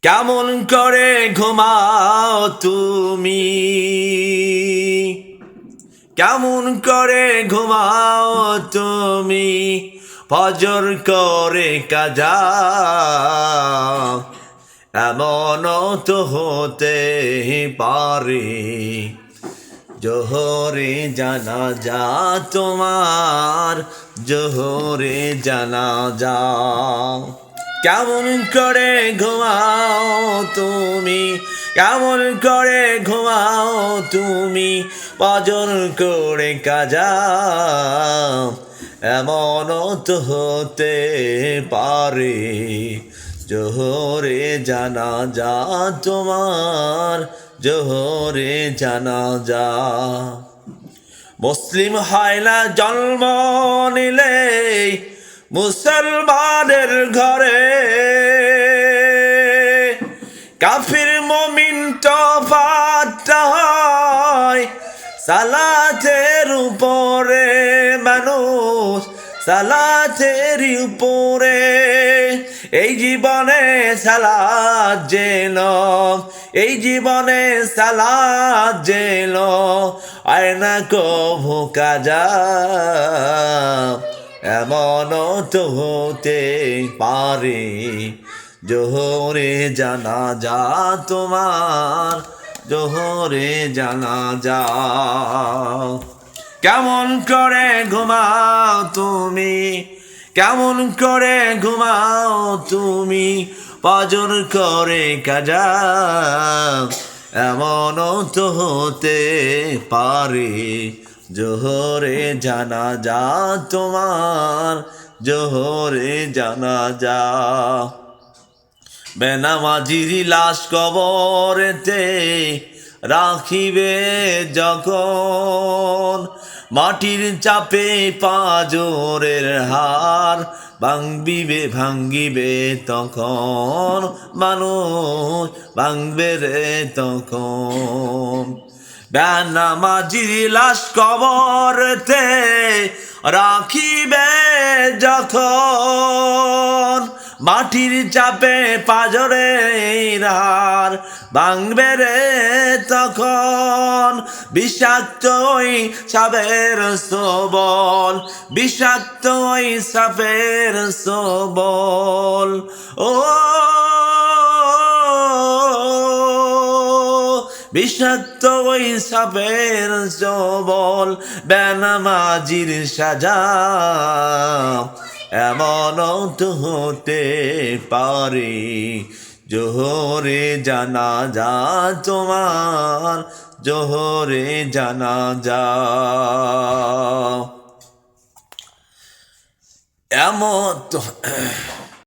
কেমন করে ঘুমাও তুমি, কেমন করে ঘুমাও তুমি, ফজর করে কাজা। এমনও তো হতে পারে জোহরে জানাজা তোমার, জোহরে জানাজা। কেমন করে ঘুমাও তুমি, কেমন করে ঘুমাও তুমি, ফজর করে কাজা। এমনও তো হতে পারে জোহরে জানাজা তোমার, জোহরে জানাজা। মুসলিম হয় না জন্ম নিলে মুসলমানের ঘরে, কাফির মুমিন তফাৎ হয় সালাতের উপরে। মানুষ সালাতের উপরে, এই জীবনে সালাত জেল, এই জীবনে সালাত জেল, আর না কভু কাজা। এমনও তো হতে পারে জোহরে জানাজা তোমার, জোহরে জানাজা। কেমন করে ঘুমাও তুমি, কেমন করে ঘুমাও তুমি, ফজর করে কাজা। এমনও তো হতে পারে জোহরে জানাজা তোমার, জোহরে জানাজা। বেনামাজির লাশ কবরেতে রাখিবে যখন, মাটির চাপে পাঁজরের হার ভাঙিবে ভাঙিবে তখন, মানুষ ভাঙবে রে তখন। বেনামাজির লাশ কবরেতে রাখিবে যখন, মাটির চাপে পাঁজরের হার ভাঙবে রে তখন। বিষাক্ত ওই সাপের সবল, বিষাক্ত ওই সাপের সবল। ও বিষাক্ত ওই সাপের সবল, বেনামাজির সাজা। এমনও তো হতে পারে জোহরে জানাজা তোমার, জোহরে জানাজা। এমন তো